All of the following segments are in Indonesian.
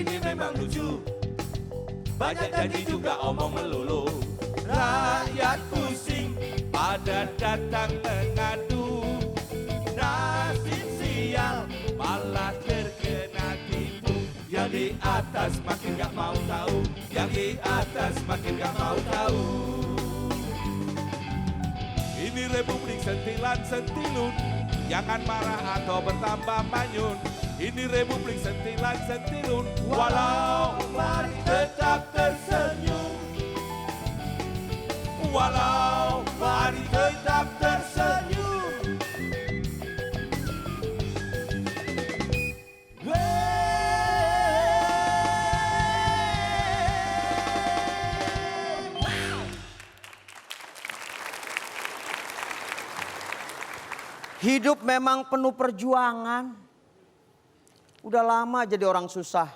ini memang lucu. Banyak janji juga omong melulu. Rakyat pusing pada datang mengadu. Nasib sial malah terkena tipu. Yang di atas makin gak mau tahu. Yang di atas makin gak mau tahu. Ini republik sentilan sentilun. Jangan marah atau bertambah manyun. Ini republik sentilan sentilun. Walau mari tetap tersenyum. Walau mari tetap tersenyum. Hidup memang penuh perjuangan. Udah lama jadi orang susah.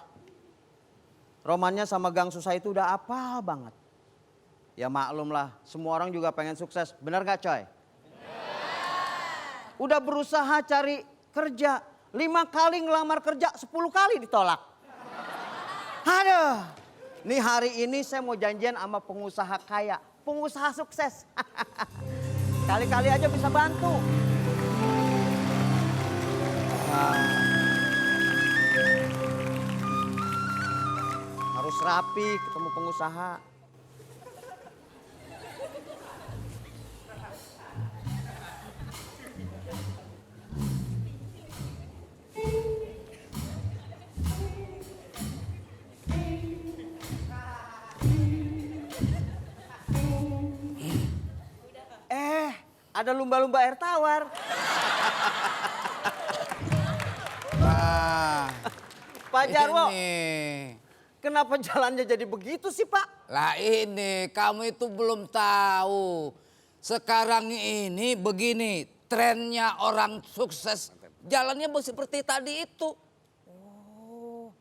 Romannya sama Gang Susah itu udah apal banget. Ya maklum lah, semua orang juga pengen sukses. Benar gak coy? Udah berusaha cari kerja. 5 kali ngelamar kerja, 10 kali ditolak. Aduh. Nih hari ini saya mau janjian sama pengusaha kaya. Pengusaha sukses. Kali-kali aja bisa bantu. Harus rapi ketemu pengusaha. Ada lumba-lumba air tawar. Pak Jarwo, kenapa jalannya jadi begitu sih Pak? Lah ini, kamu itu belum tahu. Sekarang ini begini, trennya orang sukses. Jalannya seperti tadi itu.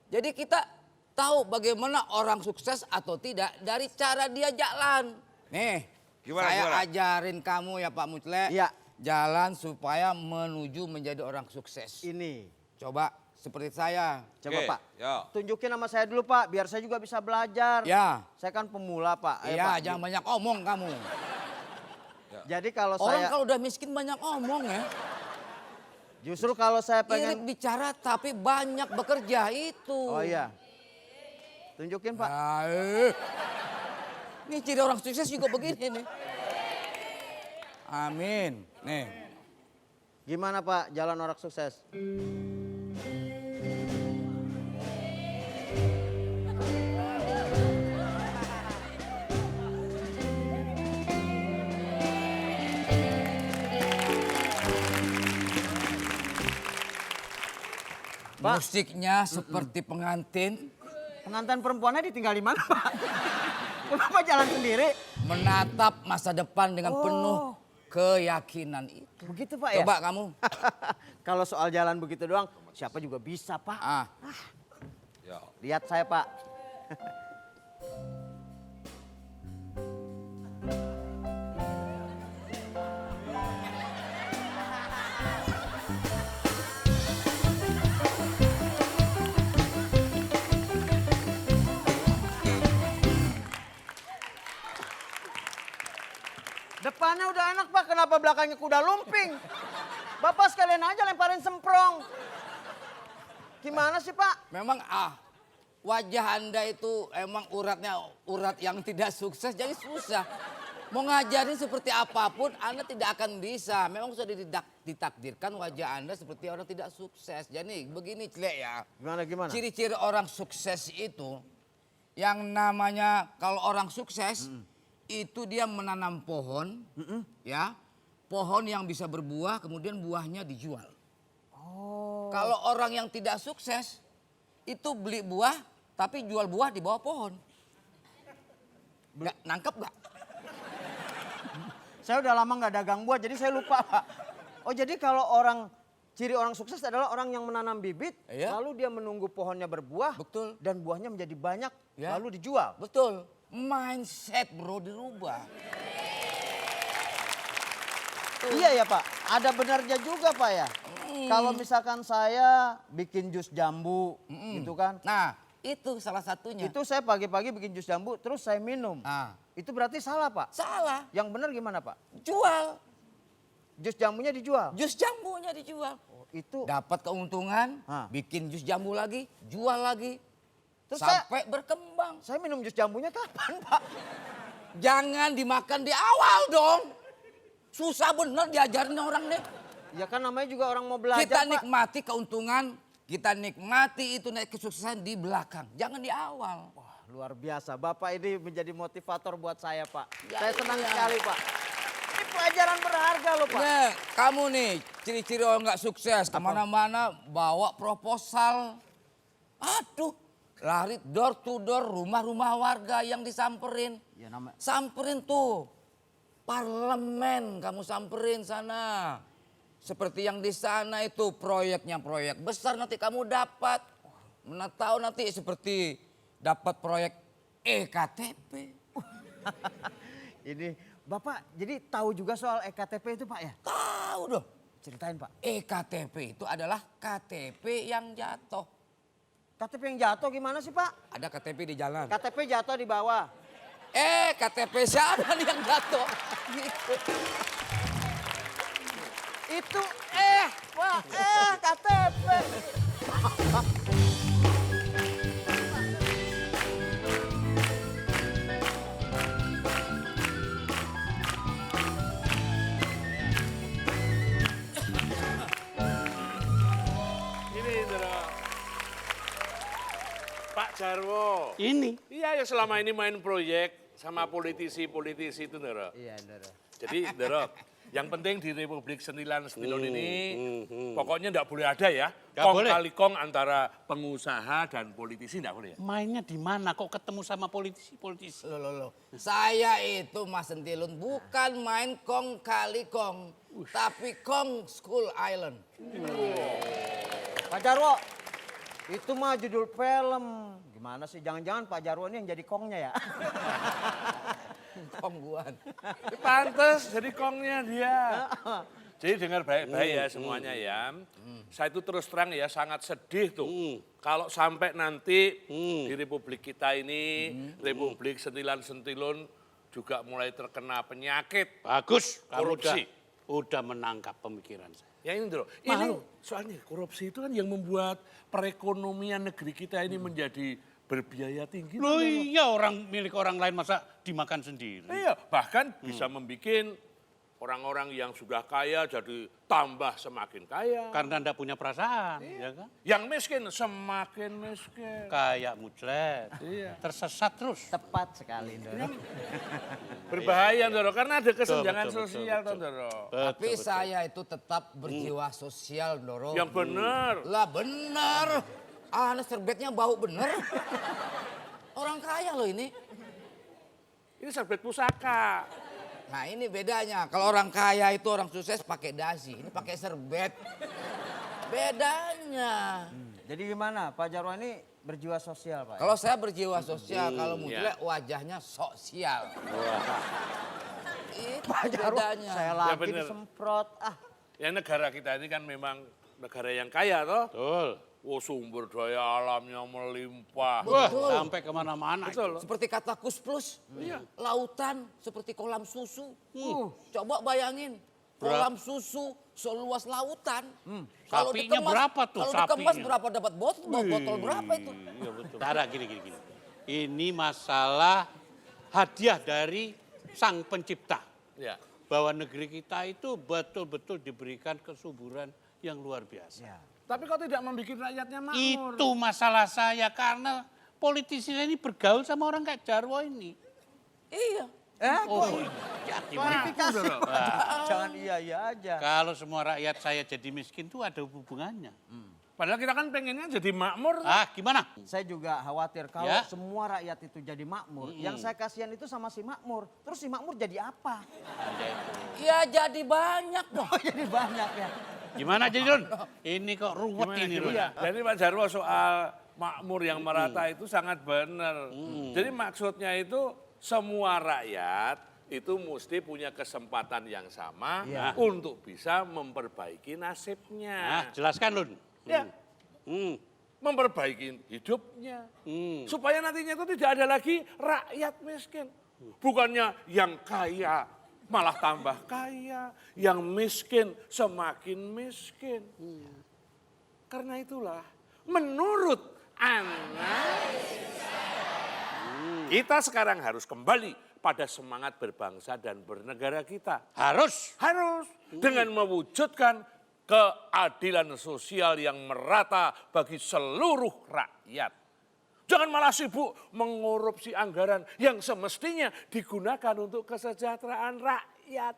Jadi kita tahu bagaimana orang sukses atau tidak dari cara dia jalan. Nih, saya ajarin kamu ya Pak Mutle. Iya. Jalan supaya menuju menjadi orang sukses. Ini. Coba seperti saya. Coba Pak, yo. tunjukin sama saya dulu Pak, biar saya juga bisa belajar. Ya. Saya kan pemula Pak. Ayo, Iya, Pak. jangan banyak omong kamu. Jadi kalau Orang saya, kalau udah miskin banyak omong ya. justru kalau saya Irit pengen. bicara tapi banyak bekerja itu. Oh iya. Tunjukin Pak. Ini ciri orang sukses juga begini nih. Amin. Nih. Gimana Pak jalan orang sukses? Pak. Musiknya seperti pengantin. Pengantin perempuannya ditinggal di mana Pak? Kenapa jalan sendiri? Menatap masa depan dengan Oh. penuh keyakinan itu. Begitu Pak ya? Coba kamu. Kalau soal jalan begitu doang, siapa juga bisa Pak. Yo. Lihat saya Pak. Depannya udah enak Pak, kenapa belakangnya kuda lumping? Bapak sekalian aja lemparin semprong. Gimana sih Pak? Memang wajah Anda itu emang uratnya urat yang tidak sukses jadi susah. Mau ngajarin seperti apapun Anda tidak akan bisa. Memang sudah ditakdirkan wajah Anda seperti orang tidak sukses. Jadi begini Clek ya. Gimana? Ciri-ciri orang sukses itu yang namanya kalau orang sukses itu dia menanam pohon ya. Pohon yang bisa berbuah kemudian buahnya dijual. Kalau orang yang tidak sukses itu beli buah tapi jual buah di bawah pohon. Nggak nangkep nggak? Saya udah lama nggak dagang buah jadi saya lupa Pak. Oh jadi kalau ciri orang sukses adalah orang yang menanam bibit, Iya. lalu dia menunggu pohonnya berbuah, Betul. dan buahnya menjadi banyak, Ya. lalu dijual. Betul. Mindset bro dirubah. Iya ya Pak, ada benarnya juga Pak ya. Kalau misalkan saya bikin jus jambu gitu kan. Nah Itu salah satunya. Itu saya pagi-pagi bikin jus jambu terus saya minum. Ah, Itu berarti salah Pak? salah. Yang benar gimana Pak? Jual. Jus jambunya dijual? Jus jambunya dijual. Itu Dapat keuntungan, Ah. bikin jus jambu lagi, jual lagi. terus Sampai berkembang. saya minum jus jambunya kapan Pak? Jangan dimakan di awal dong. Susah bener diajarin orang nih. Ya kan namanya juga orang mau belajar Kita Pak. nikmati keuntungan, kita nikmati itu naik kesuksesan di belakang. Jangan di awal. Wah, luar biasa. Bapak ini menjadi motivator buat saya Pak. Ya, Saya senang iya. sekali Pak. Ini pelajaran berharga loh Pak. Nih, kamu nih ciri-ciri orang nggak sukses kemana-mana bawa proposal. Aduh, lari door to door rumah-rumah warga yang disamperin. Ya nama. Samperin tuh parlemen, kamu samperin sana. Seperti yang di sana itu proyeknya proyek besar nanti kamu dapat. Mana tahu nanti seperti dapat proyek EKTP. Ini Bapak jadi tahu juga soal EKTP itu Pak ya? Tahu dong. Ceritain Pak. EKTP itu adalah KTP yang jatuh. KTP yang jatuh gimana sih Pak? Ada KTP di jalan. KTP jatuh di bawah. KTP siapa nih yang jatuh? Gitu. Itu Pak, KTP. Ini Ndoro. Pak Jarwo. Ini Iya ya selama ini main proyek sama politisi-politisi itu Ndoro. Iya, Ndoro. Jadi Ndoro, yang penting di Republik Sentilan Setilon ini pokoknya enggak boleh ada ya. Nggak Kong boleh. kali kong antara pengusaha dan politisi enggak boleh ya. mainnya di mana kok ketemu sama politisi-politisi? Loh. Saya itu Mas Sentilun bukan main kong kali kong. Tapi kong School Island. Pak Jarwo, itu mah judul film. Gimana sih? Jangan-jangan Pak Jarwo ini yang jadi kongnya ya? Kongguan. Pantes jadi kongnya dia. Jadi dengar baik-baik ya semuanya ya. Saya itu terus terang ya sangat sedih tuh. Kalau sampai nanti di Republik kita ini, Republik Sentilan-Sentilun juga mulai terkena penyakit. Bagus, kamu Korupsi. udah menangkap pemikiran saya. Ya ini dulu. Ini soalnya korupsi itu kan yang membuat perekonomian negeri kita ini menjadi berbiaya tinggi. Loh iya orang milik orang lain masa dimakan sendiri? Iya, bahkan bisa membuat orang-orang yang sudah kaya jadi tambah semakin kaya. Karena anda punya perasaan, ya kan? Yang miskin semakin miskin. Kayak muclet, Iya. tersesat terus. Tepat sekali, Ndoro. Berbahaya, Ndoro, karena ada kesenjangan betul, sosial, betul. Ndoro. Tapi saya itu tetap berjiwa sosial, Doro. Yang benar. Lah benar. Anak serbetnya bau bener. Orang kaya loh ini. Ini serbet pusaka. Nah ini bedanya. Kalau orang kaya itu orang sukses pakai dasi. Ini pakai serbet. Bedanya. Jadi gimana? Pak Jarwo ini berjiwa sosial Pak? Kalau saya berjiwa sosial, kalau Mutlek wajahnya sosial. Itu Pak Jarwo, bedanya. saya lagi bener. disemprot. Ya negara kita ini kan memang negara yang kaya toh. Betul. Wah sumber daya alamnya melimpah. Wah, Betul. sampai kemana-mana. Betul. Seperti kata Kus Plus, Iya. lautan seperti kolam susu. Coba bayangin, kolam susu seluas lautan. Sapinya berapa tuh Kalau dikemas sapinya? berapa dapat botol berapa itu? Iya betul. Tara, gini. Ini masalah hadiah dari sang pencipta. Ya. Bahwa negeri kita itu betul-betul diberikan kesuburan yang luar biasa. Ya. Tapi kok tidak membuat rakyatnya makmur? Itu masalah saya karena politisi ini bergaul sama orang kayak Jarwo ini. Iya. Oh, ya gimana? Klarifikasi. Jangan iya aja. Kalau semua rakyat saya jadi miskin tuh ada hubungannya. Padahal kita kan pengennya jadi makmur. Ah, gimana? Saya juga khawatir kalau Ya. semua rakyat itu jadi makmur. Yang saya kasihan itu sama si makmur. Terus si makmur jadi apa? Ya jadi banyak dong. Oh jadi banyak ya. Gimana jadi Run? Ini kok ruwet ini Run. Iya. Jadi Pak Jarwo soal makmur yang merata itu sangat benar. Jadi maksudnya itu semua rakyat itu mesti punya kesempatan yang sama Iya. untuk bisa memperbaiki nasibnya. Nah, jelaskan Run. Ya. memperbaiki hidupnya. Supaya nantinya itu tidak ada lagi rakyat miskin. Bukannya yang kaya malah tambah kaya, yang miskin semakin miskin. Karena itulah menurut anak, kita sekarang harus kembali pada semangat berbangsa dan bernegara kita. Harus. Harus dengan mewujudkan keadilan sosial yang merata bagi seluruh rakyat. Jangan malah sibuk mengorupsi anggaran yang semestinya digunakan untuk kesejahteraan rakyat.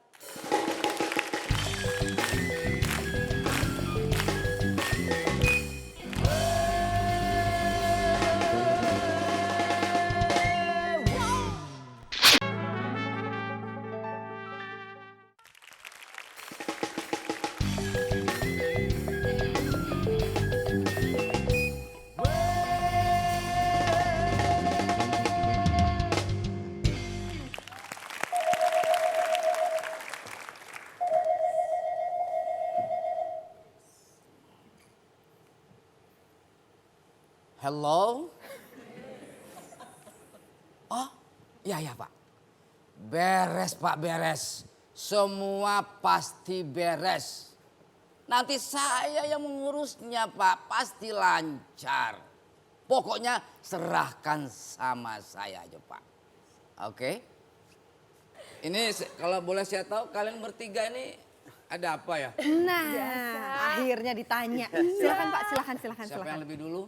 Hello? Oh, iya Pak. Beres Pak, beres. Semua pasti beres. Nanti saya yang mengurusnya Pak, pasti lancar. Pokoknya serahkan sama saya aja Pak. Oke? Ini kalau boleh saya tahu kalian bertiga ini ada apa ya? Nah, akhirnya ditanya. Silakan Pak, silakan. Siapa silakan. yang lebih dulu?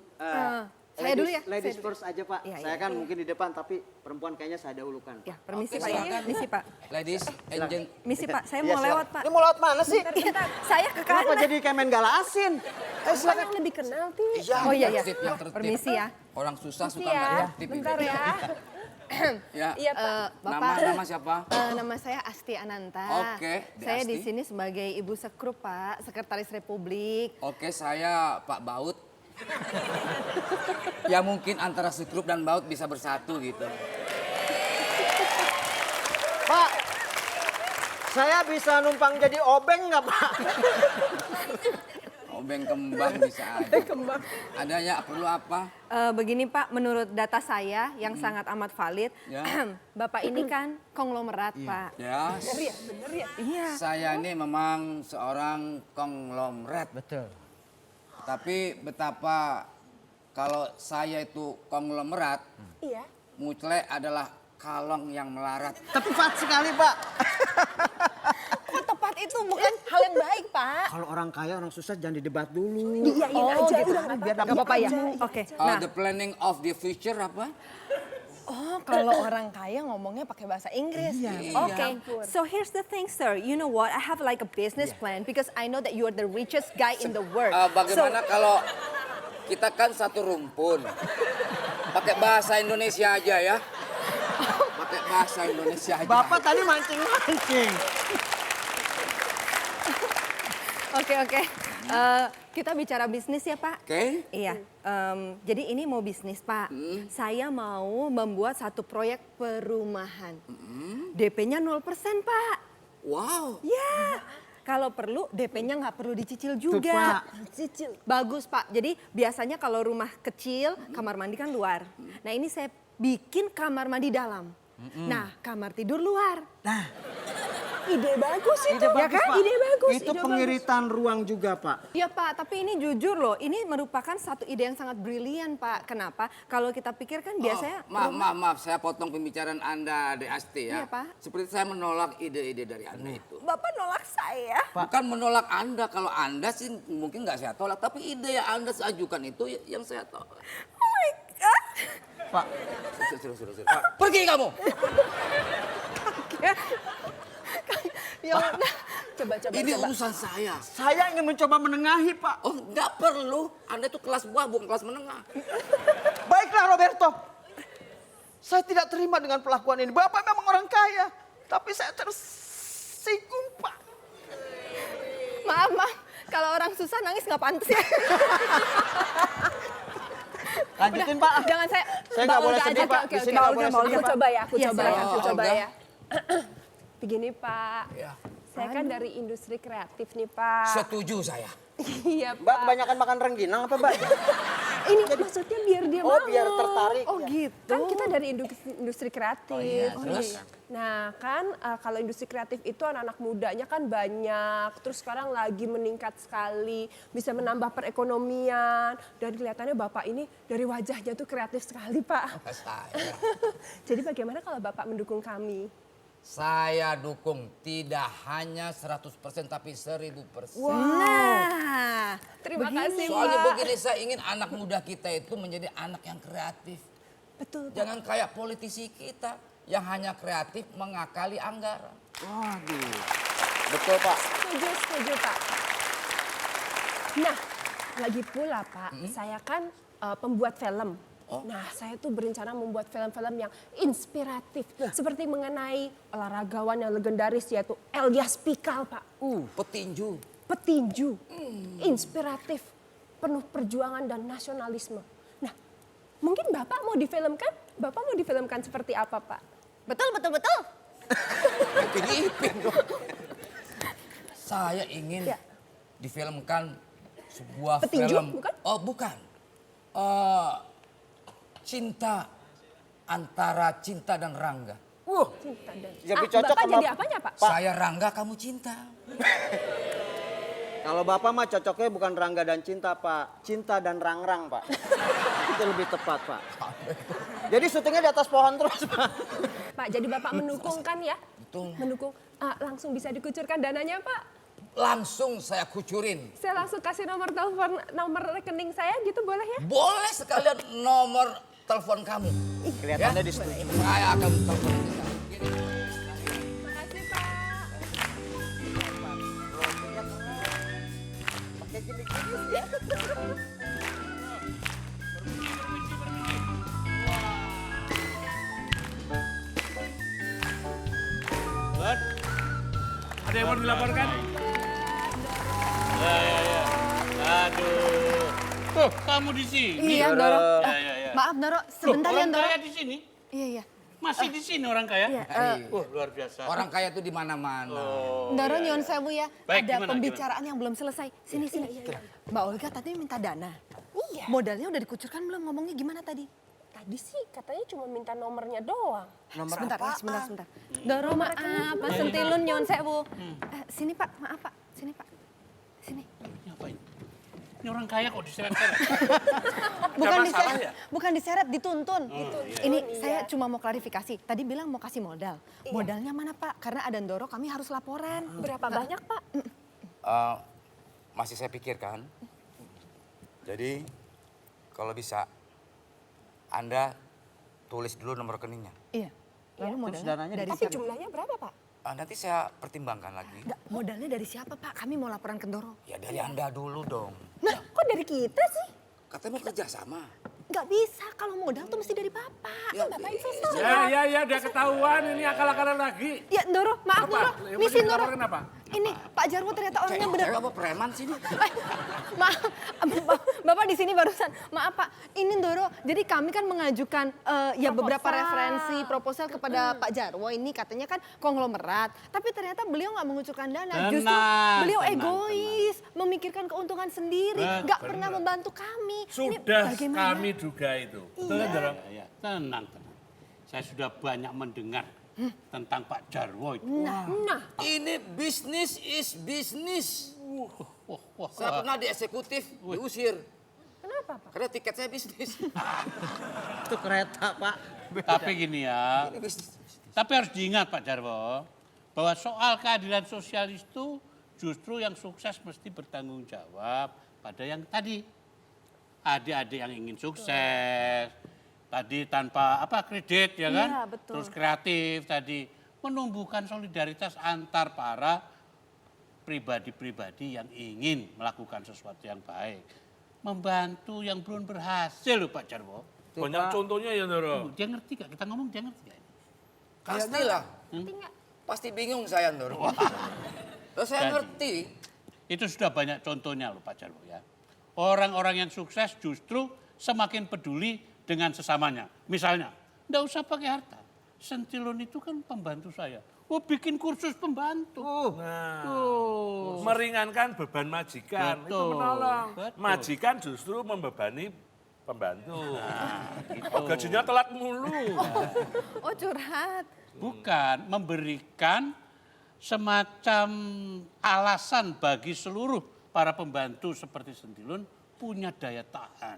Saya dulu ya. Ladies saya dulu. first aja Pak. Iya, Saya iya. kan mungkin di depan tapi perempuan kayaknya saya dahulukan. Ya, permisi Oke, Pak ya. silakan. Permisi Pak. Ladies and gentlemen. Misi Pak, saya Iya, mau silakan. lewat Pak. Ini mau lewat mana sih? Bentar, saya ke Kenapa kanan. jadi kayak main gala asin? Silakan yang lebih kenal Ti. Oh iya ya. Tertib, yang tertib. Permisi ya. Orang susah suka ya. nggak tertib. Bentar ya. Ya. Iya Pak. Bapak. Nama siapa? Nama saya Asti Ananta. Oke, Dek Saya di Asti. sini sebagai Ibu Sekrup Pak, Sekretaris Republik. Oke, saya Pak Baut. Ya mungkin antara Sekrup dan Baut bisa bersatu gitu. Pak, saya bisa numpang jadi obeng nggak Pak? Obeng kembang bisa ada. Adanya perlu apa? Begini Pak, menurut data saya yang sangat amat valid, Ya. Bapak ini kan konglomerat Pak. Ya. Bener ya? Iya. Saya ini memang seorang konglomerat. Betul. Tapi betapa kalau saya itu konglomerat, Iya. Mucle adalah kalong yang melarat. Tepat sekali Pak. Kok tepat itu bukan hal yang baik Pak? Kalau orang kaya orang susah jangan didebat dulu. Iya aja gitu. udah Biar nggak apa-apa ya. Oke. Nah, The planning of the future apa? oh kalau orang kaya ngomongnya pakai bahasa Inggris. Oke. So here's the thing, sir. You know what? I have like a business plan because I know that you are the richest guy in the world. Bagaimana kalau kita kan satu rumpun? Pakai bahasa Indonesia aja ya. Pakai bahasa Indonesia aja. Bapak tadi mancing-mancing. Oke. Kita bicara bisnis ya Pak. Oke. Iya, jadi ini mau bisnis Pak. Saya mau membuat satu proyek perumahan. DP-nya 0% Pak. Wow. Ya, kalau perlu DP-nya nggak perlu dicicil Tuh, juga. Pak. Cicil. Bagus Pak, jadi biasanya kalau rumah kecil kamar mandi kan luar. Nah ini saya bikin kamar mandi dalam. Nah kamar tidur luar. Nah, Ide bagus itu, ide ya bagus, kan? Pak. Ide bagus. Itu ide pengiritan ruang juga Pak. Iya Pak, tapi ini jujur loh, ini merupakan satu ide yang sangat brilian Pak. Kenapa? Kalau kita pikir kan biasanya... Maaf, saya potong pembicaraan Anda, Dek Asti ya. Iya, Pak. Seperti saya menolak ide-ide dari Anda itu. Bapak nolak saya. Bukan menolak Anda, kalau Anda sih mungkin nggak saya tolak. Tapi ide yang Anda ajukan itu yang saya tolak. Oh my God. Pak, Sudah. Pak, pergi kamu! Ya udah, coba. Ini urusan saya. saya ingin mencoba menengahi Pak. Oh, nggak perlu. Anda itu kelas bawah, bukan kelas menengah. Baiklah Roberto. Saya tidak terima dengan pelakuan ini. Bapak memang orang kaya. Tapi saya tersinggung Pak. Maaf. Kalau orang susah nangis nggak pantas ya. Lanjutin Pak. Jangan saya. Saya nggak boleh Olga sedih, aja. Pak. Oke, Di sini oke. nggak boleh Olga, sedih, Olga. Pak. Coba ya, aku Iya, coba saya- ya, aku Oh, coba Olga. ya. Begini Pak, Ya. saya kan dari industri kreatif nih Pak. Setuju saya. Iya Mbak Pak. kebanyakan makan rengginang apa Mbak? Ini maksudnya biar dia Oh, mau. biar tertarik, Oh ya. gitu. Kan kita dari industri kreatif. iya, terus? Nah kan kalau industri kreatif itu anak-anak mudanya kan banyak. Terus sekarang lagi meningkat sekali. Bisa menambah perekonomian. Dan kelihatannya Bapak ini dari wajahnya tuh kreatif sekali Pak. Saya. Jadi bagaimana kalau Bapak mendukung kami? Saya dukung tidak hanya 100% tapi 1000%. Nah, Terima kasih Soalnya Pak. begini, saya ingin anak muda kita itu menjadi anak yang kreatif. Betul Pak. Jangan kayak politisi kita yang hanya kreatif mengakali anggaran. Waduh. Betul Pak. Setuju Pak. Nah, lagi pula Pak, saya kan pembuat film. Nah, saya tuh berencana membuat film-film yang inspiratif. Seperti mengenai olahragawan yang legendaris yaitu Elyas Pikal Pak. Petinju. Petinju, inspiratif, penuh perjuangan dan nasionalisme. Nah, mungkin Bapak mau difilmkan? Bapak mau difilmkan seperti apa Pak? betul. Ipin dong. Saya ingin Ya. difilmkan sebuah Petinju, film. bukan? Oh, bukan. Cinta antara Cinta dan Rangga. Cinta dan... Jadi cocok Bapak sama- jadi apanya Pak? Saya Rangga, kamu Cinta. Kalau Bapak mah cocoknya bukan Rangga dan Cinta, Pak. Cinta dan Rangrang, Pak. Itu lebih tepat, Pak. Jadi syutingnya di atas pohon terus, Pak. Pak, jadi Bapak mendukung kan ya? Betul. Mendukung. Langsung bisa dikucurkan dananya Pak? Langsung saya kucurin. Saya langsung kasih nomor telepon, nomor rekening saya gitu boleh ya? Boleh sekalian nomor telepon kamu. Kelihatannya disetujui. Saya akan telepon kita. Makasih Pak. Bud. Ada yang mau dilaporkan? Ya. Aduh. Oh, kamu di sini. Iya, Ndoro. Ya. Maaf, Ndoro. Loh, Sebentar ya, orang Ndoro. kaya di sini. Iya. Masih di sini orang kaya? Iya. Luar biasa. Orang kaya itu di mana-mana. Ndoro nyuwun sewu ya. Baik, Ada gimana, pembicaraan yang belum selesai. Sini. Mbak Olga tadi minta dana. Iya. Modalnya udah dikucurkan belum? Ngomongnya gimana tadi? Tadi sih katanya cuma minta nomornya doang. Sebentar. Ndoro maaf, Mas Sentilun nyuwun sewu. Sini Pak, maaf Pak. Sini Pak. Sini. Ngapain? Ini orang kaya kok diseret-seret. Bukan masalah diseret, ya? bukan diseret, dituntun. Ini saya cuma mau klarifikasi. Tadi bilang mau kasih modal. Modalnya mana Pak? Karena ada Ndoro kami harus laporan. Berapa banyak Pak? Masih saya pikirkan. Jadi kalau bisa Anda tulis dulu nomor rekeningnya. Iya. Lalu modalnya dananya dari Tapi siapa? jumlahnya berapa Pak? Nanti saya pertimbangkan lagi. Nggak, modalnya dari siapa Pak? Kami mau laporan ke Ndoro. Ya dari Anda dulu dong. Nah, kok dari kita sih? Katanya mau kerja sama. Nggak bisa, kalau modal tuh mesti dari Bapak. Ya, Kan Bapak investor. Ya, udah ketahuan ini akal-akalan lagi. Ya Ndoro, maaf Apa? Ndoro. Yang Misi mau Ndoro. dilaporkan apa? Ini Pak Jarwo ternyata orangnya benar. Cewek apa preman sih ini? Maaf, Bapak di sini barusan. Maaf Pak, ini Ndoro. Jadi kami kan mengajukan ya beberapa referensi proposal kepada Pak Jarwo. Ini katanya kan konglomerat. Tapi ternyata beliau nggak mengucurkan dana. Justru Tenang, beliau tenang, egois, memikirkan keuntungan sendiri. Nggak pernah benar. membantu kami. Ini Sudah bagaimana? kami duga itu. Betul kan, Doro? Ya, tenang. Saya sudah banyak mendengar tentang Pak Jarwo itu. Nah, Ini bisnis is bisnis. Wah, Saya pernah di eksekutif diusir. kenapa Pak? Karena tiket saya bisnis. Itu kereta, Pak. Tapi gini ya, Ini bisnis. tapi harus diingat Pak Jarwo, bahwa soal keadilan sosial itu justru yang sukses mesti bertanggung jawab pada yang tadi. Adik-adik yang ingin sukses, tadi tanpa kredit ya kan, Iya, betul. terus kreatif tadi, menumbuhkan solidaritas antar para pribadi-pribadi yang ingin melakukan sesuatu yang baik. Membantu yang belum berhasil loh Pak Jarwo. Banyak contohnya ya, Doro. Dia ngerti gak? Kita ngomong dia ngerti gak? Pastilah. Pasti bingung saya, Nur. Loh, saya Jadi. ngerti. Itu sudah banyak contohnya loh Pak Jarwo ya. Orang-orang yang sukses justru semakin peduli dengan sesamanya. Misalnya, enggak usah pakai harta. Sentilun itu kan pembantu saya. Oh, bikin kursus pembantu. Meringankan beban majikan. Itu Betul, menolong. betul. Majikan justru membebani Pembantu. Oh, gajinya telat mulu. Oh curhat. Bukan, memberikan semacam alasan bagi seluruh para pembantu seperti Sentilun punya daya tahan.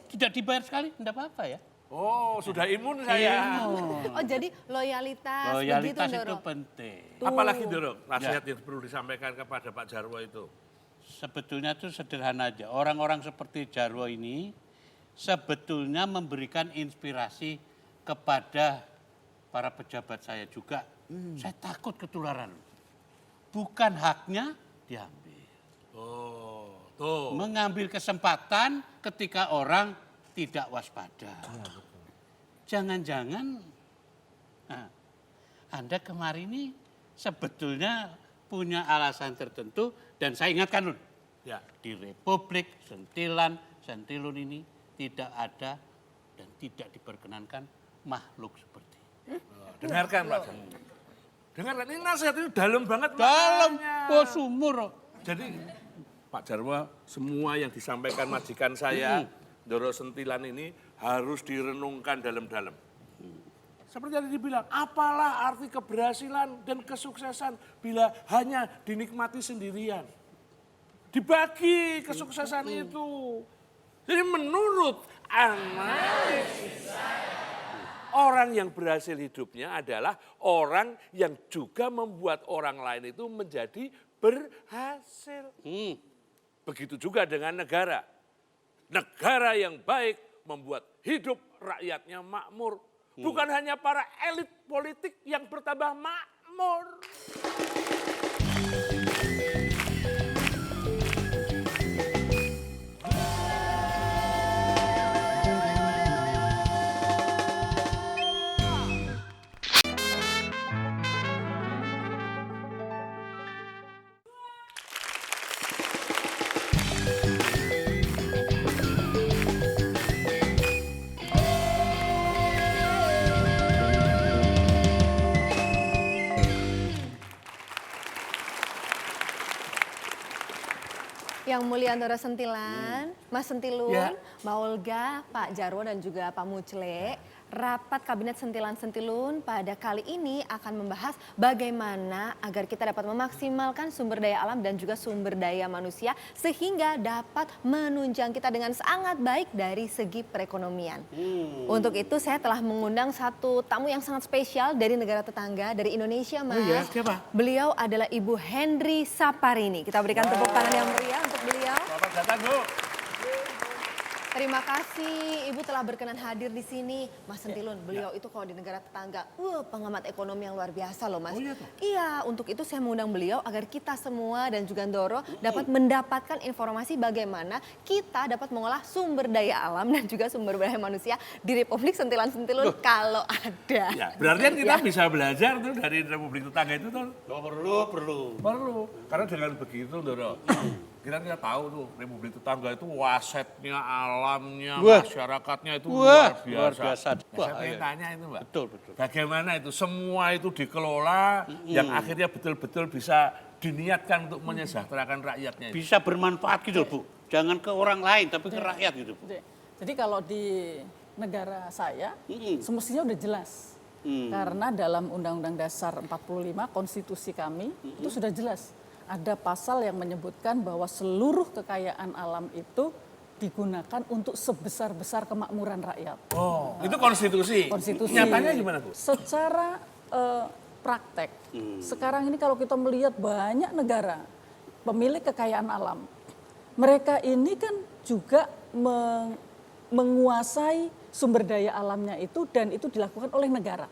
Tidak dibayar sekali, tidak apa-apa ya. Oh, sudah imun saya. Oh jadi loyalitas, Loyalitas begitu itu Doro. penting. Apalagi Doro, nasihat yang perlu disampaikan kepada Pak Jarwo itu. Sebetulnya itu sederhana aja. Orang-orang seperti Jarwo ini sebetulnya memberikan inspirasi kepada para pejabat saya juga. Saya takut ketularan. Bukan haknya diambil. Oh, tuh. Mengambil kesempatan ketika orang tidak waspada. Jangan-jangan Anda kemarin ini sebetulnya punya alasan tertentu dan saya ingatkan Lun, Ya. di Republik Sentilun ini tidak ada dan tidak diperkenankan makhluk seperti ini. Dengarkan Pak. Dengarkan, ini nasihat itu dalam banget. Dalam maknanya. sumur. Jadi Pak Jarwo, semua yang disampaikan majikan saya, Doro Sentilan ini harus direnungkan dalam-dalam. Seperti yang dibilang, apalah arti keberhasilan dan kesuksesan bila hanya dinikmati sendirian. Dibagi kesuksesan itu. Jadi menurut analisis saya, orang yang berhasil hidupnya adalah orang yang juga membuat orang lain itu menjadi berhasil. Begitu juga dengan negara. Negara yang baik membuat hidup rakyatnya makmur. Bukan hanya para elit politik yang bertambah makmur. Yang mulia Doro Sentilan, Mas Sentilun, Ya. Mbak Olga, Pak Jarwo dan juga Pak Mucle. Rapat Kabinet Sentilan Sentilun pada kali ini akan membahas bagaimana agar kita dapat memaksimalkan sumber daya alam dan juga sumber daya manusia sehingga dapat menunjang kita dengan sangat baik dari segi perekonomian. Untuk itu saya telah mengundang satu tamu yang sangat spesial dari negara tetangga, dari Indonesia Mas. ya, siapa? Beliau adalah Ibu Henry Saparini. Kita berikan tepuk tangan yang meriah untuk beliau. Selamat datang, Bu. Terima kasih Ibu telah berkenan hadir di sini. Mas Sentilun, beliau itu kalau di negara tetangga, pengamat ekonomi yang luar biasa loh Mas. Oh iya tuh? Iya, untuk itu saya mengundang beliau agar kita semua dan juga Doro dapat mendapatkan informasi bagaimana kita dapat mengolah sumber daya alam dan juga sumber daya manusia di Republik Sentilan-Sentilun kalau ada. Ya, berarti kan kita bisa belajar tuh dari Republik Tetangga itu tuh. Oh, perlu. Perlu. Karena dengan begitu, Doro, kita tahu tuh Republik Tetangga itu wasetnya, alamnya, Wah. masyarakatnya itu Wah, luar biasa. luar biasa. Nah, Wah, saya pengen iya. tanya itu, Mbak. Betul. Bagaimana itu semua itu dikelola yang akhirnya betul-betul bisa diniatkan untuk menyejahterakan rakyatnya itu. Bisa bermanfaat gitu Bu. Jangan ke orang lain tapi ke rakyat gitu Bu. Jadi kalau di negara saya semestinya udah jelas. Hmm. Karena dalam Undang-Undang Dasar 45 konstitusi kami itu sudah jelas. Ada pasal yang menyebutkan bahwa seluruh kekayaan alam itu digunakan untuk sebesar-besar kemakmuran rakyat. Oh, itu konstitusi. Konstitusi. Nyatanya gimana, Bu? Secara praktek, sekarang ini kalau kita melihat banyak negara pemilik kekayaan alam, mereka ini kan juga menguasai sumber daya alamnya itu dan itu dilakukan oleh negara.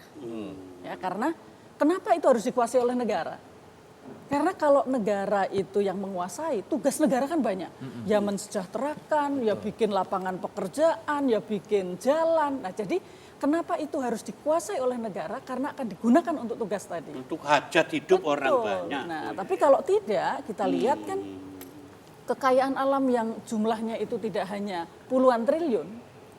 Ya, karena kenapa itu harus dikuasai oleh negara? Karena kalau negara itu yang menguasai, tugas negara kan banyak. Ya mensejahterakan, ya bikin lapangan pekerjaan, ya bikin jalan. Nah jadi kenapa itu harus dikuasai oleh negara? Karena akan digunakan untuk tugas tadi. Untuk hajat hidup orang Betul. banyak. Nah tapi kalau tidak, kita lihat kan kekayaan alam yang jumlahnya itu tidak hanya puluhan triliun,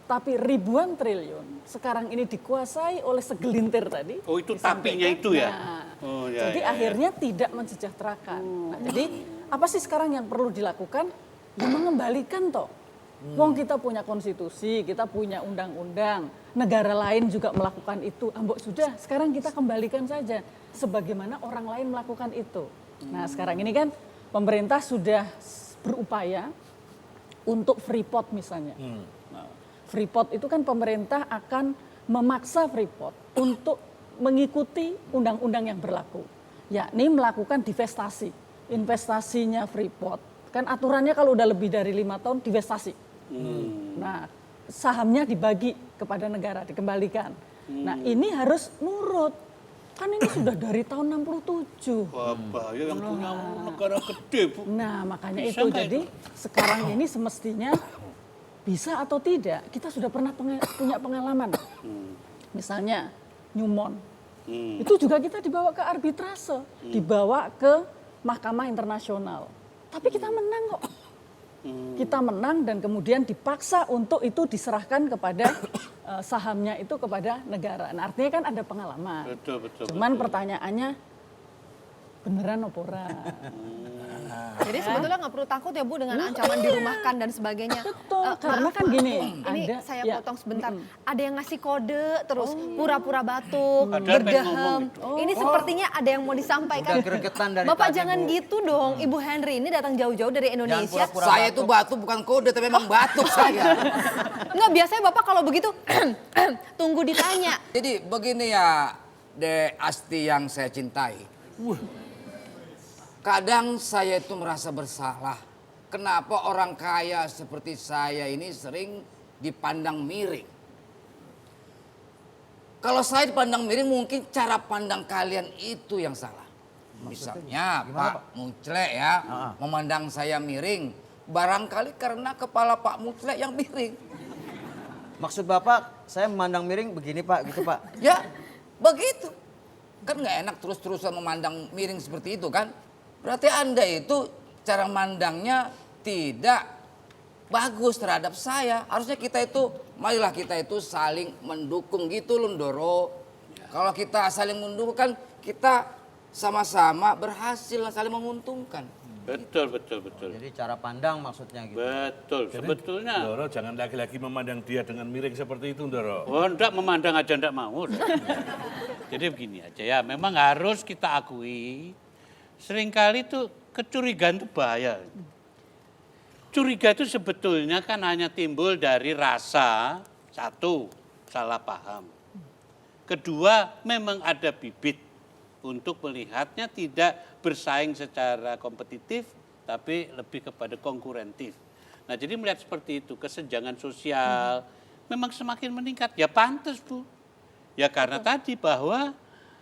tapi ribuan triliun. Sekarang ini dikuasai oleh segelintir tadi. Oh itu disampaikan. tapinya itu ya? Nah, Oh, ya, jadi ya, ya. akhirnya tidak mensejahterakan. Nah, jadi apa sih sekarang yang perlu dilakukan? Ya mengembalikan toh Wong kita punya konstitusi, kita punya undang-undang, negara lain juga melakukan itu. Ambok sudah, sekarang kita kembalikan saja sebagaimana orang lain melakukan itu. Nah sekarang ini kan pemerintah sudah berupaya untuk Freeport misalnya. Nah, Freeport itu kan pemerintah akan memaksa Freeport untuk mengikuti undang-undang yang berlaku. Yakni melakukan divestasi. Investasinya Freeport, kan aturannya kalau udah lebih dari 5 tahun divestasi. Nah, sahamnya dibagi kepada negara, dikembalikan. Nah, ini harus nurut. Kan ini sudah dari tahun 67. Wah, bahaya yang punya negara gede, Bu. Nah, makanya Bisa itu. nggak Jadi sekarang ini semestinya bisa atau tidak, kita sudah pernah punya pengalaman. Misalnya Newmont. Itu juga kita dibawa ke arbitrase, dibawa ke Mahkamah Internasional. Tapi kita menang kok. Kita menang dan kemudian dipaksa untuk itu diserahkan kepada sahamnya itu kepada negara. Nah, artinya kan ada pengalaman. Betul. Cuman pertanyaannya beneran apa ora? Jadi sebetulnya nggak perlu takut ya Bu dengan ancaman dirumahkan dan sebagainya. Betul, karena Maaf, kan maaf, gini, ini ada- saya ya. potong sebentar. Ada yang ngasih kode terus pura-pura batuk, Ada yang berdehem. ngomong Ini sepertinya ada yang mau disampaikan. Udah gregetan dari Bapak tadi, jangan Bu. gitu dong. Ibu Henry ini datang jauh-jauh dari Indonesia. pura-pura Saya itu batuk bukan kode, tapi memang batuk saya. Nggak, biasanya Bapak kalau begitu tunggu ditanya. Jadi begini ya, De Asti yang saya cintai. Kadang saya itu merasa bersalah. Kenapa orang kaya seperti saya ini sering dipandang miring? Kalau saya dipandang miring, mungkin cara pandang kalian itu yang salah. Misalnya Pak Mucle ya, memandang saya miring. Barangkali karena kepala Pak Mucle yang miring. Maksud Bapak, saya memandang miring begini Pak, gitu Pak. Ya, begitu. Kan nggak enak terus-terusan memandang miring seperti itu kan. Berarti Anda itu cara mandangnya tidak bagus terhadap saya. Harusnya kita itu, marilah kita itu saling mendukung gitu loh Ndoro. Kalau kita saling mendukung kan kita sama-sama berhasil saling menguntungkan. Betul. Jadi cara pandang maksudnya gitu. Betul, sebetulnya. Ndoro jangan lagi-lagi memandang dia dengan miring seperti itu, Ndoro. Oh, enggak memandang aja enggak mau. Jadi begini aja ya, memang harus kita akui seringkali tuh kecurigaan itu bahaya. Curiga itu sebetulnya kan hanya timbul dari rasa, satu, salah paham. Kedua, memang ada bibit untuk melihatnya tidak bersaing secara kompetitif, tapi lebih kepada konkurentif. Nah, jadi melihat seperti itu, kesenjangan sosial memang semakin meningkat. Ya pantas, Bu. Ya karena tadi bahwa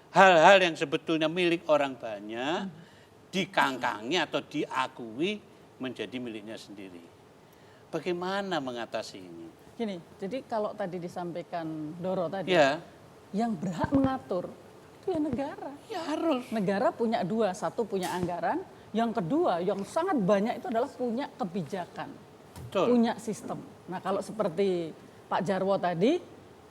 hal-hal yang sebetulnya milik orang banyak, dikangkangi atau diakui menjadi miliknya sendiri. Bagaimana mengatasi ini? Gini, jadi kalau tadi disampaikan Doro tadi, Ya, yang berhak mengatur itu ya negara. ya harus. Negara punya dua, satu punya anggaran, yang kedua yang sangat banyak itu adalah punya kebijakan, Betul. punya sistem. Nah kalau seperti Pak Jarwo tadi,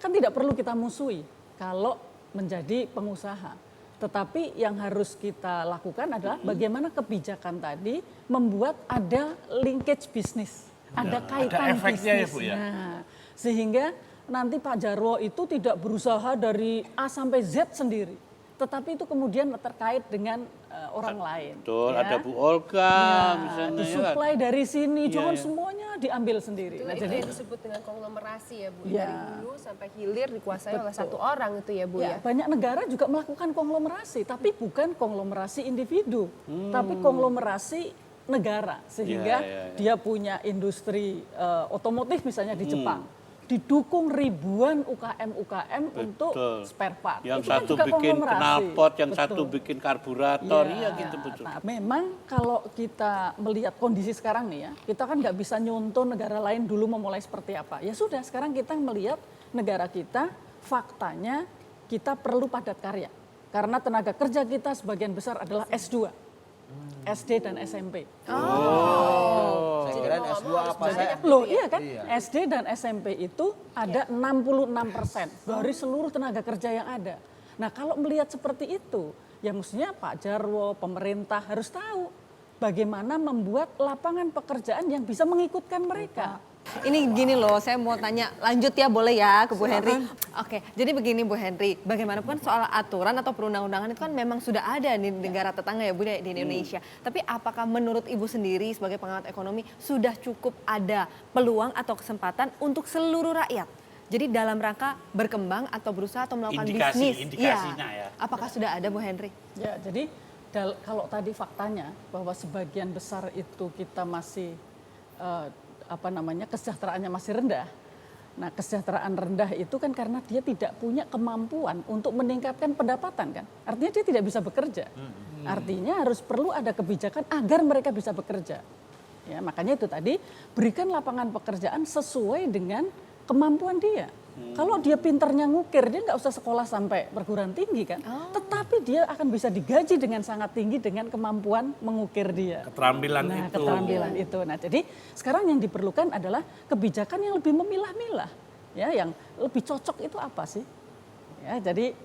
kan tidak perlu kita musuhi kalau menjadi pengusaha. Tetapi yang harus kita lakukan adalah bagaimana kebijakan tadi membuat ada linkage bisnis, ada kaitan ada efeknya ya, bisnis. Bu, ya? Nah, sehingga nanti Pak Jarwo itu tidak berusaha dari A sampai Z sendiri, tetapi itu kemudian terkait dengan orang lain. Betul, ya. ada Bu Olga Nah, misalnya. Ya kan? disuplai dari sini, Iya, jangan iya. semuanya diambil sendiri. Nah, Itu jadi yang disebut dengan konglomerasi ya Bu. Ya. Dari hulu sampai hilir dikuasai oleh satu orang itu ya Bu ya, ya. banyak negara juga melakukan konglomerasi, tapi bukan konglomerasi individu, tapi konglomerasi negara. Sehingga Ya, ya, ya. dia punya industri otomotif misalnya di Jepang. Didukung ribuan UKM untuk spare part. Yang Itu kan satu juga bikin konglomerasi. knalpot, yang Betul. satu bikin karburator, Ya, iya gitu betul. Nah, memang kalau kita melihat kondisi sekarang nih ya, kita kan nggak bisa nyontoh negara lain dulu memulai seperti apa. Ya sudah, sekarang kita melihat negara kita, faktanya kita perlu padat karya. Karena tenaga kerja kita sebagian besar adalah S2, SD dan SMP. Saya kira S2 apa saya? Loh iya kan, SD dan SMP itu ada 66% dari seluruh tenaga kerja yang ada. Nah kalau melihat seperti itu, ya mestinya Pak Jarwo, pemerintah harus tahu bagaimana membuat lapangan pekerjaan yang bisa mengikutkan mereka. Ini gini loh, saya mau tanya lanjut ya, boleh ya ke Bu Henry? Oke, jadi begini Bu Henry, bagaimanapun soal aturan atau perundang-undangan itu kan memang sudah ada di negara tetangga ya Bu di Indonesia. Tapi apakah menurut Ibu sendiri sebagai pengamat ekonomi sudah cukup ada peluang atau kesempatan untuk seluruh rakyat? Jadi dalam rangka berkembang atau berusaha atau melakukan bisnis. Indikasinya ya. Apakah sudah ada Bu Henry? Ya, jadi kalau tadi faktanya bahwa sebagian besar itu kita masih kesejahteraannya masih rendah. Nah, kesejahteraan rendah itu kan karena dia tidak punya kemampuan untuk meningkatkan pendapatan kan. Artinya dia tidak bisa bekerja. Artinya harus perlu ada kebijakan agar mereka bisa bekerja. Ya, makanya itu tadi berikan lapangan pekerjaan sesuai dengan kemampuan dia. Kalau dia pinternya ngukir, dia nggak usah sekolah sampai perguruan tinggi kan. Tetapi dia akan bisa digaji dengan sangat tinggi dengan kemampuan mengukir dia. Keterampilan itu. Keterampilan itu. Nah, jadi sekarang yang diperlukan adalah kebijakan yang lebih memilah-milah. Ya, yang lebih cocok itu apa sih? Ya, jadi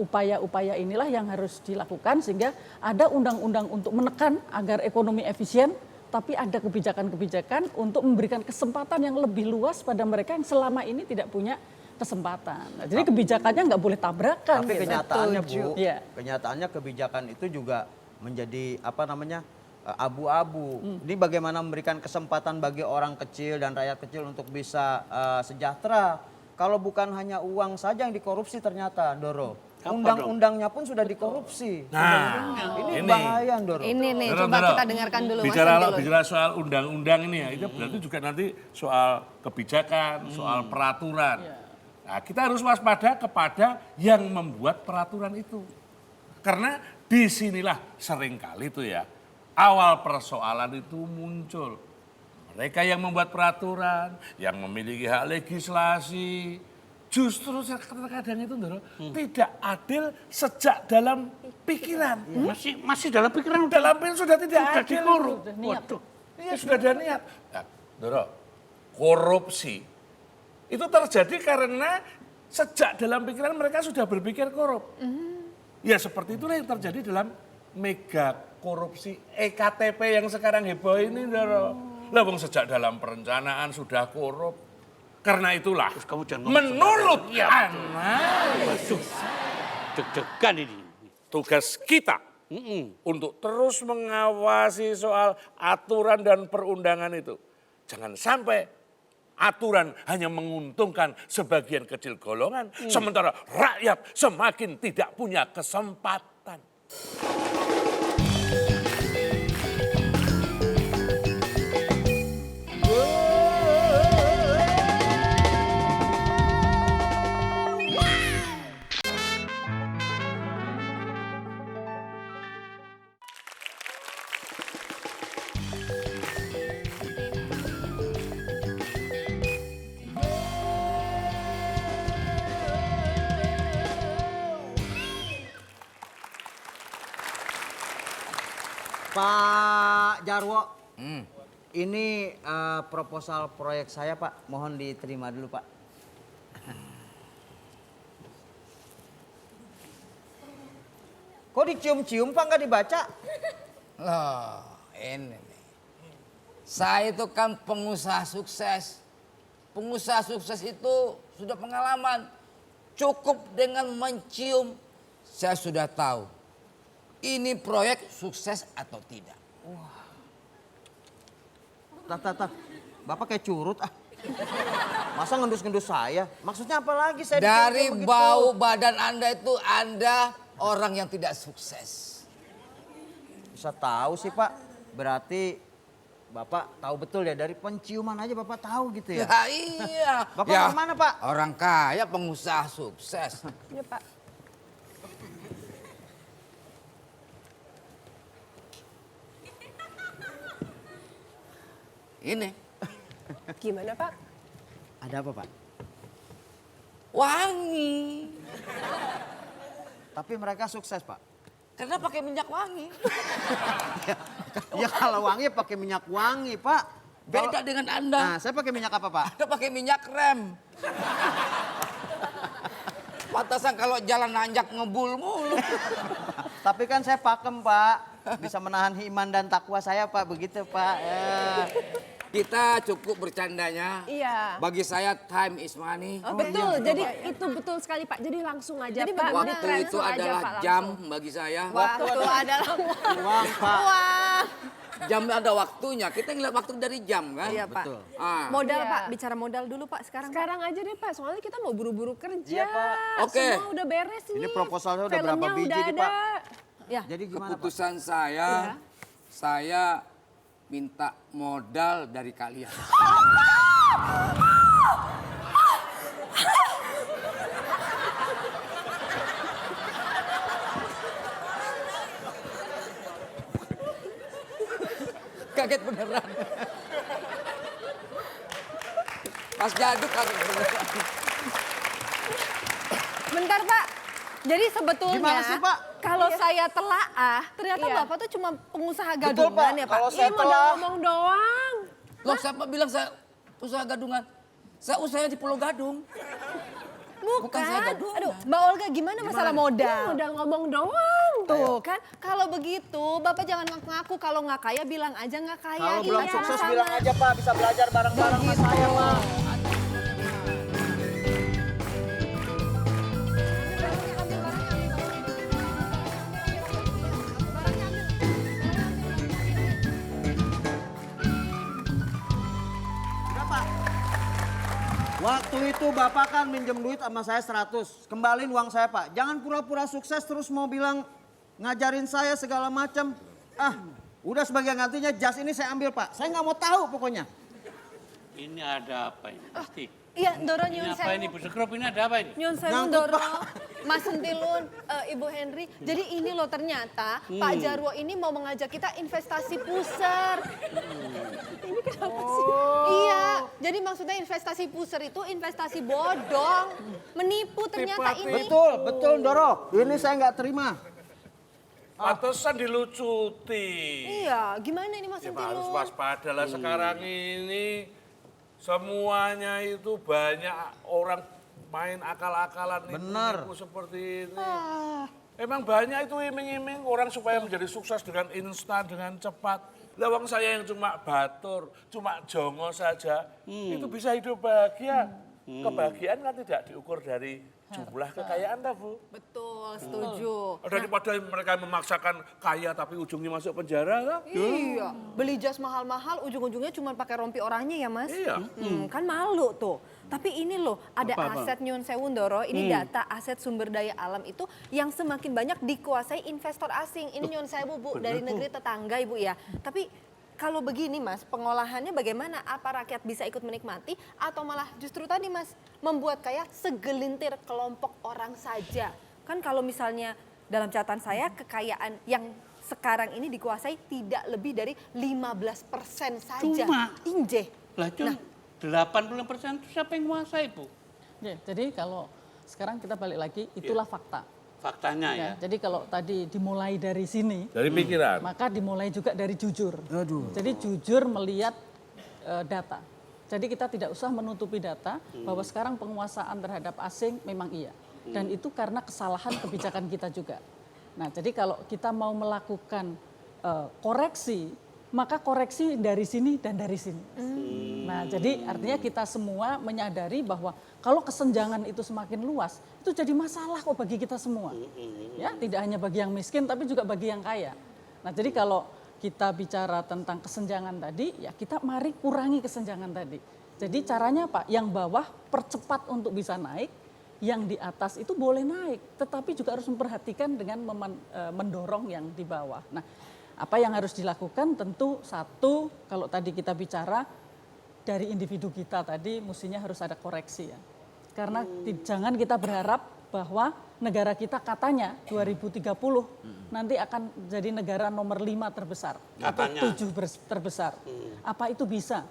upaya-upaya inilah yang harus dilakukan sehingga ada undang-undang untuk menekan agar ekonomi efisien. Tapi ada kebijakan-kebijakan untuk memberikan kesempatan yang lebih luas pada mereka yang selama ini tidak punya kesempatan. Nah, jadi kebijakannya nggak boleh tabrakan. Tapi gitu. kenyataannya Bu, Iya. kenyataannya kebijakan itu juga menjadi abu-abu. Ini bagaimana memberikan kesempatan bagi orang kecil dan rakyat kecil untuk bisa sejahtera. Kalau bukan hanya uang saja yang dikorupsi ternyata, Doro. Undang-undangnya pun sudah dikorupsi. Nah, ini bahaya, Doro. Ini nih, Doro, coba Doro. kita dengarkan dulu Mas Bicara Angelo. soal undang-undang ini ya, itu berarti juga nanti soal kebijakan, soal peraturan. Nah, kita harus waspada kepada yang membuat peraturan itu. Karena disinilah seringkali itu ya, awal persoalan itu muncul. Mereka yang membuat peraturan, yang memiliki hak legislasi, justru kadang-kadang itu tidak adil sejak dalam pikiran. Masih dalam pikiran Dalam pikiran sudah tidak adil. dikorup. Waduh, iya sudah ada niat. Nah, Doro, korupsi itu terjadi karena sejak dalam pikiran mereka sudah berpikir korup. Ya seperti itulah yang terjadi dalam mega korupsi EKTP yang sekarang heboh ini, Doro. Lah wong sejak dalam perencanaan sudah korup. Karena itulah Kamu jangan ngomong menurut Ya, anak deg-degan ini. tugas kita untuk terus mengawasi soal aturan dan perundangan itu. Jangan sampai aturan hanya menguntungkan sebagian kecil golongan, sementara rakyat semakin tidak punya kesempatan. Pak Jarwo, ini proposal proyek saya Pak, mohon diterima dulu Pak. Kok dicium-cium Pak, nggak dibaca? Loh, ini nih. Saya itu kan pengusaha sukses. Pengusaha sukses itu sudah pengalaman. Cukup dengan mencium, saya sudah tahu. Ini proyek sukses atau tidak. Tah. Bapak kayak curut ah. Masa ngendus-ngendus saya? Maksudnya apa lagi saya Dari dicium-cium begitu? bau badan Anda itu Anda orang yang tidak sukses. Bisa tahu sih Pak, berarti Bapak tahu betul ya, dari penciuman aja Bapak tahu gitu ya? Ya iya. Bapak dari mana, Pak? Orang kaya pengusaha sukses. Ini Pak. Ini Gimana Pak? Ada apa Pak? wangi. Tapi mereka sukses Pak. Karena pakai minyak wangi. Ya kalau wangi pakai minyak wangi Pak. Beda dengan Anda. Nah saya pakai minyak apa Pak? Anda pakai minyak rem. Pantasan kalau jalan nanjak ngebul mulu. Tapi kan saya pakem Pak. Bisa menahan iman dan takwa saya Pak, begitu Pak. Kita cukup bercandanya. Iya. Bagi saya time is money. Oh, betul, jadi itu betul sekali Pak. Jadi langsung aja Jadi Pak. Waktu Beneran, itu langsung aja, adalah Pak, jam langsung. bagi saya. Waktu adalah Uang, Pak. uang. Jam ada waktunya. Kita ngeliat waktu dari jam kan. Iya Pak. Betul. Ah. Modal Iya. Pak, bicara modal dulu Pak sekarang. Pak. Sekarang aja deh Pak, soalnya kita mau buru-buru kerja. Iya, Pak. Oke. Semua udah beres nih. Ini proposalnya udah Filmnya berapa biji udah nih, ada. Pak? Ya. Jadi gimana, Pak? Keputusan saya minta modal dari kalian. Kaget beneran. Pas Jaduk kaget beneran. Bentar Pak. Jadi sebetulnya Gimana sih, Pak? kalau saya telaah, ternyata Iya. Bapak tuh cuma pengusaha Betul, gadungan Pak. ya Pak. Kalau Ini saya modal telah ngomong doang. Loh siapa bilang saya usaha gadungan? Saya usaha di Pulau Gadung. Bukan saya gadungan. Aduh, Mbak Olga gimana masalah modal? Modal ngomong doang. Tuh kan, kalau begitu Bapak jangan ngaku kalau nggak kaya bilang aja nggak kaya. Kalau Ini belum kan sukses sama. bilang aja, Pak. Bisa belajar bareng-bareng sama saya, Pak. Berapa? Waktu itu Bapak kan minjem duit sama saya 100. Kembaliin uang saya, Pak. Jangan pura-pura sukses terus mau bilang ngajarin saya segala macam. Ah, udah sebagai gantinya jas ini saya ambil, Pak. Saya nggak mau tahu pokoknya. Ini ada apa ini? Pasti. Iya, Ndoro Ini nyun apa ini Bu Sekrup? Ini ada apa ini? Nyun sewu Ngangkut, Ndoro, Pak. Mas Sentilun, Ibu Henry. Jadi ini loh ternyata Pak Jarwo ini mau mengajak kita investasi pusar. Ini kenapa sih? Iya, jadi maksudnya investasi pusar itu investasi bodong. Menipu ternyata ini. Betul, betul, Ndoro. Ini saya nggak terima. Pantesan dilucuti. Iya, gimana ini Mas Ya, Pak, harus Sentilun? waspada lah sekarang ini. Semuanya itu banyak orang main akal-akalan Benar. nipu seperti ini. Emang banyak itu iming-iming orang supaya menjadi sukses dengan instan, dengan cepat. Lawang saya yang cuma batur, cuma jongo saja, itu bisa hidup bahagia. Kebahagiaan kan tidak diukur dari jumlah kekayaan, dah, Bu. Betul, setuju. Daripada mereka memaksakan kaya tapi ujungnya masuk penjara, kan? Iya, beli jas mahal-mahal ujung-ujungnya cuma pakai rompi orangnya ya Mas? Iya. Kan malu tuh. Tapi ini loh, ada Apa? aset Nyun Sewu Ndoro, ini data aset sumber daya alam itu yang semakin banyak dikuasai investor asing. Ini Nyun Sewu Bu, dari negeri tetangga Ibu ya. Tapi kalau begini Mas, pengolahannya bagaimana? Apa rakyat bisa ikut menikmati atau malah justru tadi Mas membuat kaya segelintir kelompok orang saja? Kan kalau misalnya dalam catatan saya kekayaan yang sekarang ini dikuasai tidak lebih dari 15% saja. Cuma? Inje. Lah cuma 80% itu siapa yang menguasai Bu? Ya, jadi kalau sekarang kita balik lagi, itulah fakta. Faktanya ya. Ya, jadi kalau tadi dimulai dari sini, Dari pikiran. maka dimulai juga dari jujur. Jadi jujur melihat data. Jadi kita tidak usah menutupi data bahwa sekarang penguasaan terhadap asing memang iya. Dan itu karena kesalahan kebijakan kita juga. Nah, jadi kalau kita mau melakukan koreksi, maka koreksi dari sini dan dari sini. Nah, jadi artinya kita semua menyadari bahwa kalau kesenjangan itu semakin luas, itu jadi masalah kok bagi kita semua. Ya, tidak hanya bagi yang miskin, tapi juga bagi yang kaya. Nah, jadi kalau kita bicara tentang kesenjangan tadi, ya kita mari kurangi kesenjangan tadi. Jadi caranya apa? Yang bawah percepat untuk bisa naik, yang di atas itu boleh naik, tetapi juga harus memperhatikan dengan mendorong yang di bawah. Nah, apa yang harus dilakukan? Tentu satu, kalau tadi kita bicara dari individu kita tadi, mestinya harus ada koreksi ya. Karena jangan kita berharap bahwa negara kita katanya 2030 nanti akan jadi negara nomor 5 terbesar Katanya. atau 7 terbesar. Apa itu bisa?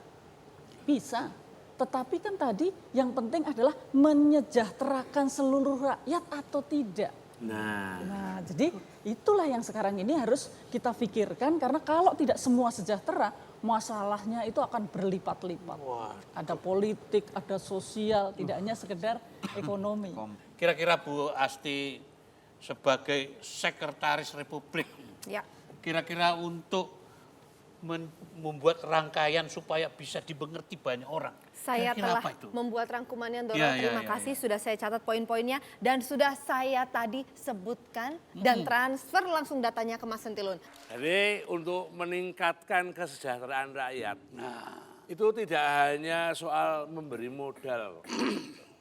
Bisa. Tetapi kan tadi yang penting adalah menyejahterakan seluruh rakyat atau tidak. Nah, jadi itulah yang sekarang ini harus kita pikirkan karena kalau tidak semua sejahtera, masalahnya itu akan berlipat-lipat. Ada politik, ada sosial, tidak hanya sekedar ekonomi. Kira-kira Bu Asti sebagai sekretaris Republik, Ya. kira-kira untuk membuat rangkaian supaya bisa dimengerti banyak orang. Saya Kira-kira telah apa itu? membuat rangkumannya, Doro. Ya, Terima ya, kasih ya. sudah saya catat poin-poinnya dan sudah saya tadi sebutkan dan transfer langsung datanya ke Mas Sentilun. Jadi untuk meningkatkan kesejahteraan rakyat, itu tidak hanya soal memberi modal.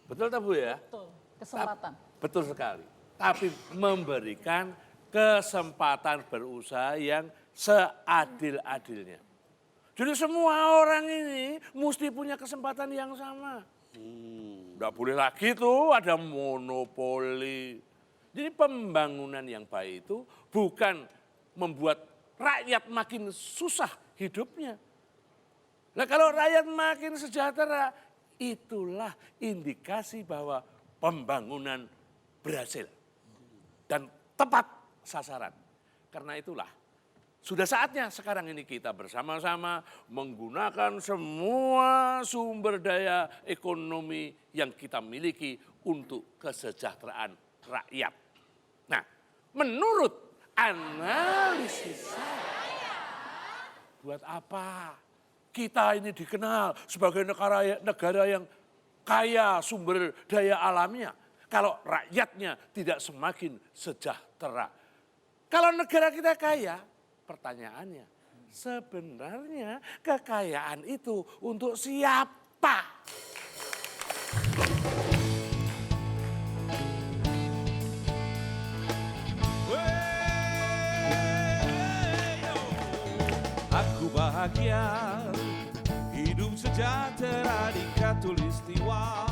Betul tak Bu ya? Betul, kesempatan. Betul sekali. Tapi memberikan kesempatan berusaha yang seadil-adilnya. Jadi semua orang ini mesti punya kesempatan yang sama. Nggak boleh lagi tuh ada monopoli. Jadi pembangunan yang baik itu bukan membuat rakyat makin susah hidupnya. Nah kalau rakyat makin sejahtera, itulah indikasi bahwa pembangunan berhasil. Dan tepat sasaran. Karena itulah sudah saatnya sekarang ini kita bersama-sama menggunakan semua sumber daya ekonomi yang kita miliki untuk kesejahteraan rakyat. Nah, menurut analisis saya, buat apa kita ini dikenal sebagai negara yang kaya sumber daya alamnya kalau rakyatnya tidak semakin sejahtera? Kalau negara kita kaya, pertanyaannya, sebenarnya kekayaan itu untuk siapa? Aku bahagia hidup sejahtera di Katulistiwa.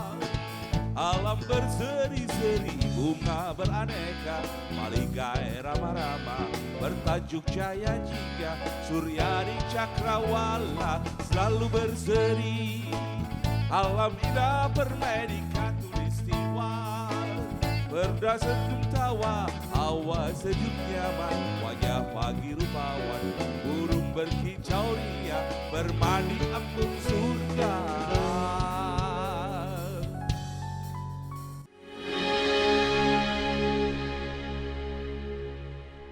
Alam berseri-seri, bunga beraneka, maligai rama-rama, bertajuk Jaya Jingga, surya di cakrawala selalu berseri. Alam indah permai di Katulistiwa, berdasar tawa, awas sejuk nyaman, wajah pagi rupawan, burung berkicau ria, bermandi embun